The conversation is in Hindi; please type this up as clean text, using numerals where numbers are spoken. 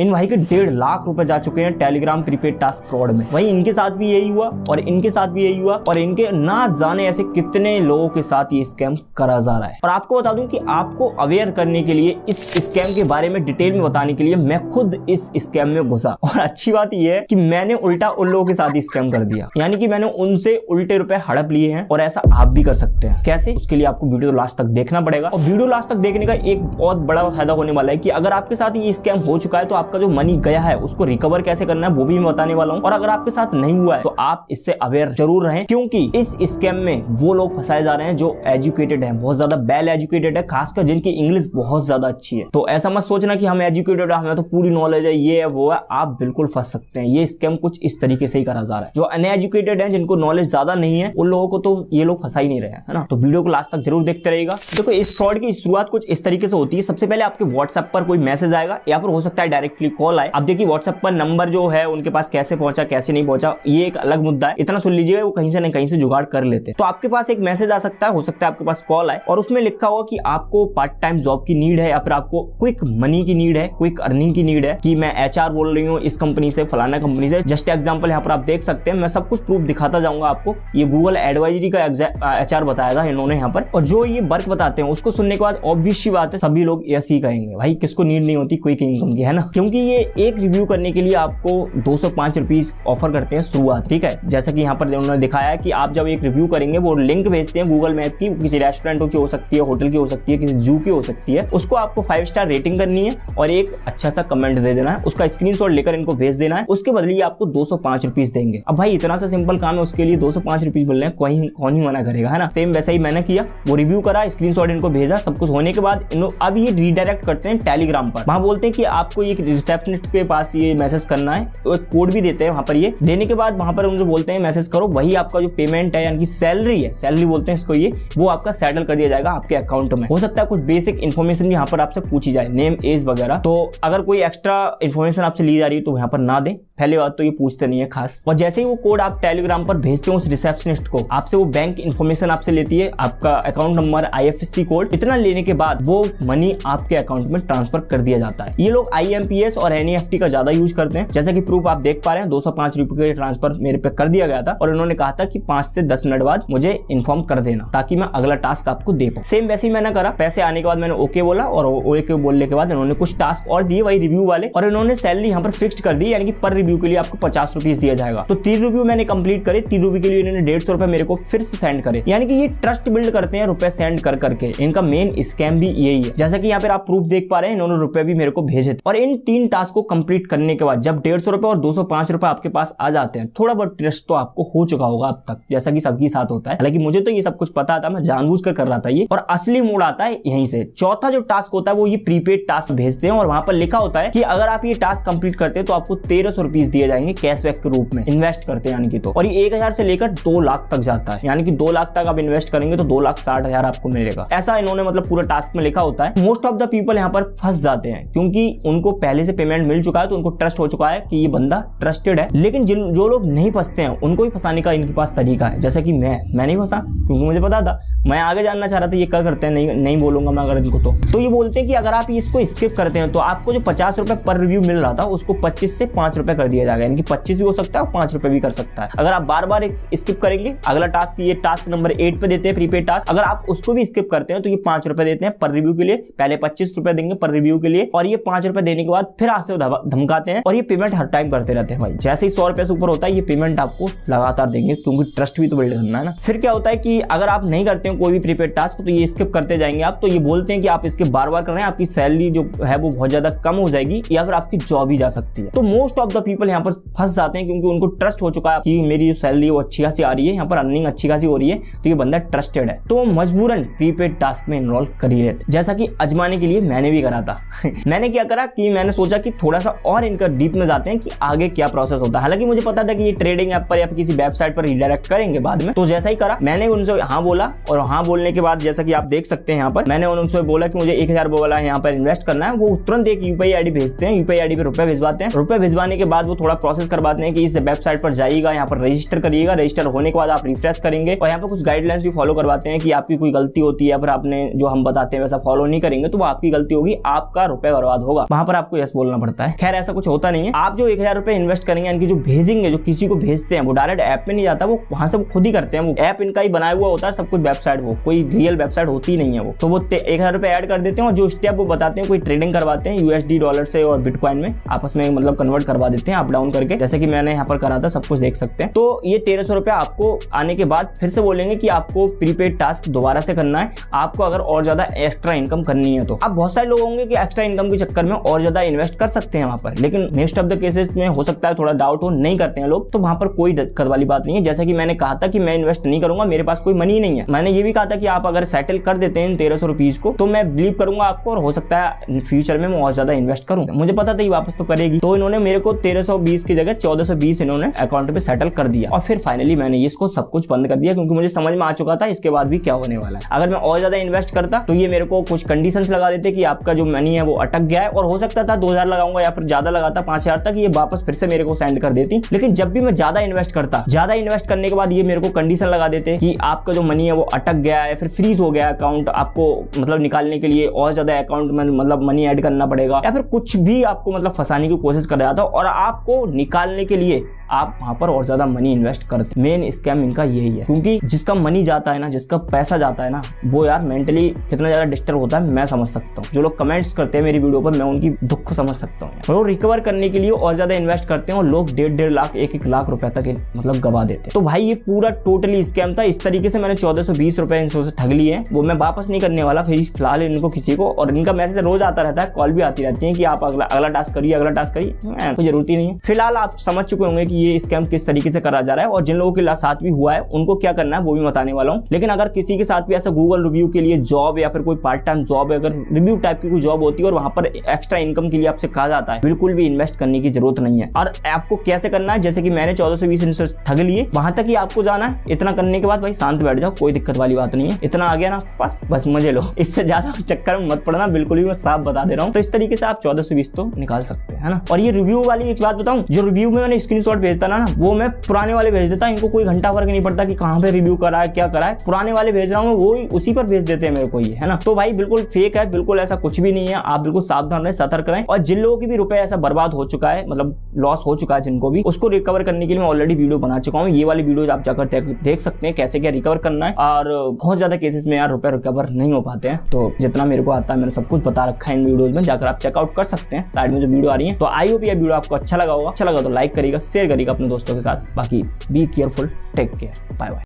इन भाई के 1.5 लाख रुपए जा चुके हैं टेलीग्राम प्रीपेड टास्क फ्रॉड में। वहीं इनके साथ भी यही हुआ और इनके साथ भी यही हुआ और इनके ना जाने ऐसे कितने लोगों के साथ ये स्कैम करा जा रहा है। और आपको बता दूं कि आपको अवेयर करने के लिए, इस स्कैम के बारे में डिटेल में बताने के लिए मैं खुद इस स्कैम में घुसा। और अच्छी बात यह है कि मैंने उल्टा उन लोगों के साथ ही स्कैम कर दिया, यानी कि मैंने उनसे उल्टे रुपए हड़प लिए हैं। और ऐसा आप भी कर सकते हैं। कैसे? उसके लिए आपको वीडियो लास्ट तक देखना पड़ेगा। और वीडियो लास्ट तक देखने का एक बहुत बड़ा फायदा होने वाला है कि अगर आपके साथ ये स्कैम हो चुका है तो आपका जो मनी गया है उसको रिकवर कैसे करना है वो भी मैं बताने वाला हूं। और अगर आपके साथ नहीं हुआ है तो आप इससे अवेयर जरूर रहें, क्योंकि इस स्कैम में वो लोग फंसाए जा रहे हैं जो एजुकेटेड हैं, बहुत ज्यादा वेल एजुकेटेड है, खासकर जिनकी इंग्लिश बहुत ज्यादा अच्छी है। तो ऐसा मत सोचना कि हम एजुकेटेड है, हमें तो पूरी नॉलेज है, ये है वो है। आप बिल्कुल फंस सकते हैं। ये स्कैम कुछ इस तरीके से ही करा जा रहा है। जो अनएजुकेटेड है, जिनको नॉलेज ज्यादा नहीं है, उन लोगों को तो ये लोग फंसा ही नहीं रहे हैं, है ना। तो वीडियो को लास्ट तक जरूर देखते रहिएगा। देखो, इस फ्रॉड की शुरुआत कुछ इस तरीके से होती है। सबसे पहले आपके व्हाट्सएप पर कोई मैसेज आएगा या फिर हो सकता है डायरेक्टली कॉल आए। अब देखिए व्हाट्सएप पर नंबर जो है उनके पास कैसे पहुंचा कैसे नहीं पहुंचा ये एक अलग मुद्दा है। इतना सुन लीजिएगा, वो कहीं से न कहीं से जुगाड़ कर लेते हैं। तो आपके पास एक मैसेज आ सकता है, हो सकता है आपके पास कॉल आए और उसमें लिखा होगा कि आपको पार्ट टाइम जॉब की नीड है या फिर आपको क्विक मनी की नीड है, क्विक अर्निंग की नीड है, कि मैं एचआर बोल रही हूँ इस कंपनी से, फलाना कंपनी से। जस्ट एग्जांपल यहाँ पर आप देख सकते हैं, मैं सब कुछ प्रूफ दिखाता जाऊंगा आपको। ये गूगल एडवाइजरी का एचआर बताया था इन्होंने यहाँ पर। और जो ये वर्क बताते हैं उसको सुनने के बाद ऑब्वियस सी बात है सभी लोग ऐसे ही कहेंगे, भाई किसको नीड नहीं होती क्विक इनकम की, है ना। क्योंकि ये एक रिव्यू करने के लिए आपको 205 रुपीज ऑफर करते हैं शुरुआत, ठीक है। जैसा कि यहाँ पर उन्होंने दिखाया है कि आप जब एक रिव्यू करेंगे वो लिंक भेजते हैं गूगल मैप की, किसी रेस्टोरेंट की हो सकती है, होटल की हो सकती है, किसी जू की हो सकती है। उसको आपको 5 स्टार रेटिंग करनी है और एक अच्छा सा कमेंट दे देना है, उसका स्क्रीनशॉट लेकर इनको भेज देना है। उसके बदले आपको 205 रुपीज देंगे। अब भाई इतना सा सिंपल काम है, उसके लिए 205 रुपीज बोल रहे हैं, कौन ही मना करेगा, है ना। सेम वैसा ही मैंने किया, वो रिव्यू करा, स्क्रीनशॉट इनको भेजा, सब कुछ होने के बाद अब ये रीडायरेक्ट करते हैं टेलीग्राम पर। वहां बोलते हैं कि आपको एक रिसेप्शनिस्ट के पास ये मैसेज करना है, तो एक कोड भी देते हैं वहां पर। ये देने के बाद वहां पर उनसे बोलते हैं मैसेज करो, वही आपका जो पेमेंट है यानी कि सैलरी है, सैलरी बोलते हैं इसको, ये वो आपका सेटल कर दिया जाएगा आपके अकाउंट में। हो सकता है कुछ बेसिक इन्फॉर्मेशन भी यहाँ पर आपसे पूछी जाए, नेम एज वगैरह। तो अगर कोई एक्स्ट्रा इन्फॉर्मेशन आपसे ली जा रही है तो यहाँ पर ना दें, पहली बात तो ये पूछते नहीं है खास। और जैसे ही वो कोड आप टेलीग्राम पर भेजते हो उस रिसेप्शनिस्ट को, आपसे वो बैंक इन्फॉर्मेशन आपसे लेती है, आपका अकाउंट नंबर, IFSC कोड। इतना लेने के बाद वो मनी आपके अकाउंट में ट्रांसफर कर दिया जाता है। ये लोग IMPS और NEFT का ज्यादा यूज करते हैं। जैसा कि प्रूफ आप देख पा रहे हैं, 205 रुपए का ट्रांसफर मेरे पे कर दिया गया था और उन्होंने कहा था कि 5 से 10 मिनट बाद मुझे इन्फॉर्म कर देना ताकि मैं अगला टास्क आपको दे पाऊं। सेम वैसे ही मैंने करा। पैसे आने के बाद मैंने ओके बोला और ओके बोलने के बाद इन्होंने कुछ टास्क और दिए वही रिव्यू वाले, और इन्होंने सैलरी यहाँ पर फिक्स्ड कर दी, यानी कि पर रिव्यू के लिए आपको 50 रुपीज दिया जाएगा। तो 3 रिव्यू मैंने कंप्लीट करे, 3 रिव्यू के लिए इन्होंने 150 रुपए मेरे को फिर से सेंड करे। यानी कि ये ट्रस्ट बिल्ड करते हैं रुपए सेंड कर करके। इनका मेन स्कैम भी यही है। जैसा कि यहाँ पे आप प्रूफ देख पा रहे हैं, इन्होंने रुपए भी मेरे को भेजे थे। और इन 3 टास्क को कंप्लीट करने के बाद जब 150 रुपए और 205 रुपए आपके पास आ जाते हैं, थोड़ा बहुत ट्रस्ट तो आपको हो चुका होगा अब तक, जैसा कि सबके साथ होता है। हालांकि मुझे तो ये सब कुछ पता था, मैं जानबूझकर कर रहा था ये। और असली मोड़ आता है यहीं से। चौथा जो टास्क होता है वो ये प्रीपेड टास्क भेजते हैं और वहां पर लिखा होता है कि अगर आप ये टास्क कंप्लीट करते हैं तो आपको 1300 रुपीज दिए जाएंगे कैशबैक के रूप में, इन्वेस्ट करते हैं यानी कि। तो और ये 1000 से लेकर 2 लाख तक जाता है, यानी कि 2 लाख तक आप इन्वेस्ट करेंगे तो 2,60,000 आपको मिलेगा। ऐसा इन्होंने मतलब पूरा टास्क में लिखा होता है। मोस्ट ऑफ द पीपल यहाँ पर फंस जाते हैं क्योंकि उनको पहले से पेमेंट मिल चुका है, तो उनको ट्रस्ट हो चुका है कि ये बंदा ट्रस्टेड है। लेकिन जो लोग नहीं फंसते हैं उनको भी फंसाने का इनके पास तरीका है। जैसा कि मैं नहीं फंसा क्योंकि मुझे पता था, मैं आगे जानना चाह रहा था ये क्या करते हैं, नहीं बोलूंगा मैं अगर इनको। तो ये बोलते हैं कि अगर आप इसको स्किप करते हैं तो आपको जो 50 रुपए पर रिव्यू मिल रहा था उसको 25 से 5 रुपए कर दिया जाएगा, यानी कि 25 भी हो सकता है और 5 रुपए भी कर सकता है। अगर आप बार बार स्किप करेंगे, अगला टास्क, ये टास्क नंबर 8 पे देते हैं प्रीपेड टास्क, अगर आप उसको भी स्किप करते हैं तो ये 5 रुपए देते हैं पर रिव्यू के लिए। पहले 25 रुपए देंगे पर रिव्यू के लिए और ये 5 रुपए देने के बाद फिर आपसे धमकाते हैं और ये पेमेंट हर टाइम करते रहते हैं भाई। जैसे ही 100 रुपए से ऊपर होता है ये पेमेंट आपको लगातार देंगे क्योंकि ट्रस्ट भी तो बिल्ड करना है ना। फिर क्या होता है कि अगर आप नहीं करते हो कोई भी प्रीपेड टास्क तो ये स्किप करते जाएंगे आप, तो ये बोलते हैं कि आप इसके बार बार कर रहे हैं, आपकी सैलरी जो है वो बहुत ज्यादा कम हो जाएगी या फिर आपकी जॉब ही जा सकती है। तो मोस्ट ऑफ द पीपल यहाँ पर फंस जाते हैं क्योंकि उनको ट्रस्ट हो चुका है कि मेरी जो सैलरी वो अच्छी खासी आ रही है, यहाँ पर अर्निंग अच्छी खासी हो रही है, तो ये बंदा ट्रस्टेड है, तो मजबूरन प्रीपेड टास्क में इनरोल कर ही लेते। जैसा कि आजमाने के लिए मैंने भी करा था। मैंने क्या करा कि मैंने सोचा कि थोड़ा सा और इनका डीप में जाते हैं कि आगे क्या प्रोसेस होता है। हालांकि मुझे पता था कि ये ट्रेडिंग ऐप पर या किसी वेबसाइट पर रिडायरेक्ट करेंगे बाद में, तो जैसा ही करा मैंने उनसे हाँ बोला और और हाँ बोलने के बाद जैसा कि आप देख सकते हैं यहाँ पर मैंने उनसे बोला कि मुझे 1000 वाला यहाँ पर इन्वेस्ट करना है, वो तुरंत एक यूपीआई आईडी भेजते हैं, यूपीआई आईडी पे रुपए भिजवाते हैं, रुपए भिजवाने के बाद वो थोड़ा प्रोसेस करवाते हैं कि इस वेबसाइट पर जाइएगा, यहाँ पर रजिस्टर करिएगा, रजिस्टर होने के बाद आप रिफ्रेश करेंगे और यहाँ पर कुछ गाइडलाइंस भी फॉलो करवाते हैं कि आपकी कोई गलती होती है, अगर आपने जो हम बताते हैं वैसा फॉलो नहीं करेंगे तो वो आपकी गलती होगी, आपका रुपए बर्बाद होगा, वहां पर आपको यस बोलना पड़ता है। खैर ऐसा कुछ होता नहीं है, आप जो 1000 रुपए इन्वेस्ट करेंगे इनकी जो भेजेंगे, जो किसी को भेजते हैं वो डायरेक्ट ऐप में नहीं जाता, वो वहां से वो खुद ही करते हैं, वो ऐप इनका ही बनाया हुआ होता है सब कुछ, वेबसाइट वो कोई रियल वेबसाइट होती नहीं है वो, तो वो 1000 रुपए ऐड कर देते हैं और जो स्टेप वो बताते हैं कोई ट्रेडिंग करवाते हैं यूएसडी डॉलर से और बिटकॉइन में आपस में मतलब कन्वर्ट करवा देते हैं अप डाउन करके, जैसे कि मैंने यहाँ पर करा था, सब कुछ देख सकते हैं। तो ये 1300 रुपए आपको आने के बाद फिर से बोलेंगे कि आपको प्रीपेड टास्क दोबारा से करना है, आपको अगर और ज्यादा एक्स्ट्रा इनकम करनी है तो। अब बहुत सारे लोग होंगे कि एक्स्ट्रा इनकम के चक्कर में और ज्यादा इन्वेस्ट कर सकते हैं वहां पर, लेकिन मोस्ट ऑफ द केसेस में हो सकता है थोड़ा डाउट हो, नहीं करते हैं लोग, तो वहां पर कोई दिक्कत वाली बात नहीं है। जैसा कि मैंने कहा था कि मैं इन्वेस्ट नहीं करूंगा, मेरे पास कोई मनी नहीं है, मैंने ये भी कहा था कि आप अगर सेटल कर देते हैं 1300 रुपीज को तो मैं बिलीव करूंगा आपको और हो सकता है फ्यूचर में मैं और ज्यादा इन्वेस्ट करूंगा, मुझे पता था ये वापस तो करेगी, तो इन्होंने मेरे को 1320 की जगह 1420 इन्होंने अकाउंट पे सेटल कर दिया और फिर फाइनली मैंने इसको सब कुछ बंद कर दिया क्योंकि मुझे समझ में आ चुका था इसके बाद भी क्या होने वाला है। अगर मैं और ज्यादा इन्वेस्ट करता तो ये मेरे को कुछ कंडीशंस लगा देते कि आपका जो मनी है वो अटक गया है, और हो सकता था 2000 लगाऊंगा या फिर ज्यादा लगाता 5000 तक, ये वापस फिर से मेरे को सेंड कर देती। लेकिन जब भी मैं ज्यादा इन्वेस्ट करता, ज्यादा इन्वेस्ट करने के बाद ये मेरे को कंडीशन लगा देते कि आपका जो मनी है वो अटक गया है, फिर फ्रीज हो गया अकाउंट, आपको मतलब निकालने के लिए और ज्यादा अकाउंट में मतलब मनी ऐड करना पड़ेगा, या फिर कुछ भी आपको मतलब फंसाने की कोशिश कर रहा था और आपको निकालने के लिए आप वहां पर और ज्यादा मनी इन्वेस्ट करते। मेन स्कैम इनका यही है, क्योंकि जिसका मनी जाता है ना, जिसका पैसा जाता है ना, वो यार मेंटली कितना ज्यादा डिस्टर्ब होता है मैं समझ सकता हूँ। जो लोग कमेंट्स करते हैं मेरी वीडियो पर मैं उनकी दुख को समझ सकता हूँ। वो रिकवर करने के लिए और ज्यादा इन्वेस्ट करते हैं और लोग 1.5 लाख 1 लाख रुपए तक मतलब गवा देते हैं। तो भाई ये पूरा टोटली स्कैम था। इस तरीके से मैंने 1420 रुपए इनसे ठग लिए हैं, वो मैं वापस नहीं करने वाला फिलहाल इनको किसी को, और इनका मैसेज रोज आता रहता है, कॉल भी आती रहती है कि आप अगला टास्क करिए, अगला टास्क करिए, कोई जरूरत ही नहीं है। फिलहाल आप समझ चुके होंगे कि ये स्कैम किस तरीके से करा जा रहा है और जिन लोगों के साथ भी हुआ है उनको क्या करना है वो भी बताने वाला हूं। लेकिन अगर किसी के साथ भी ऐसा गूगल रिव्यू के लिए जॉब या फिर कोई पार्ट टाइम जॉब, अगर रिव्यू टाइप की कोई जॉब होती है और वहां पर एक्स्ट्रा इनकम के लिए आपसे कहा जाता है, बिल्कुल भी इन्वेस्ट करने की जरूरत नहीं है। और आपको कैसे करना है, जैसे कि मैंने 1420 इनसे ठग लिए, वहां तक ही आपको जाना है। इतना करने के बाद भाई शांत बैठ जाओ, कोई दिक्कत वाली बात नहीं है। इतना आ गया ना बस मजे लो, इससे ज्यादा चक्कर में मत पड़ना, बिल्कुल भी मैं साफ बता दे रहा हूँ। तो इस तरीके से आप 1420 तो निकाल सकते हैं, है ना। और ये रिव्यू वाली एक बात बताऊं, जो रिव्यू में मैंने स्क्रीनशॉट भेजता ना, वो मैं पुराने वाले भेज देता, इनको कोई घंटा फर्क नहीं पड़ता कि कहां पे रिव्यू करा है क्या करा है, पुराने वाले भेज रहा हूं वो उसी पर भेज देते हैं मेरे को, ये है ना। तो भाई बिल्कुल फेक है, बिल्कुल ऐसा कुछ भी नहीं है, आप बिल्कुल सावधान रहें, सतर्क रहें। और जिन लोगों के भी रुपए ऐसा बर्बाद हो चुका है, मतलब लॉस हो चुका है जिनको भी, उसको रिकवर करने के लिए मैं ऑलरेडी वीडियो बना चुका हूँ। ये वाली वीडियो आप जाकर देख सकते हैं कैसे क्या रिकवर करना है। और बहुत ज्यादा केसेस में यार रुपए रिकवर नहीं हो पाते हैं, तो जितना मेरे को आता है मैंने सब कुछ बता रखा है इन वीडियोज में, जाकर आप चेकआउट कर सकते हैं। साइड में जो वीडियो आ रही है, तो आई होप ये वीडियो आपको अच्छा लगा होगा। अच्छा लगा तो लाइक करिएगा, शेयर करिएगा अपने दोस्तों के साथ। बाकी be careful, take care, bye bye.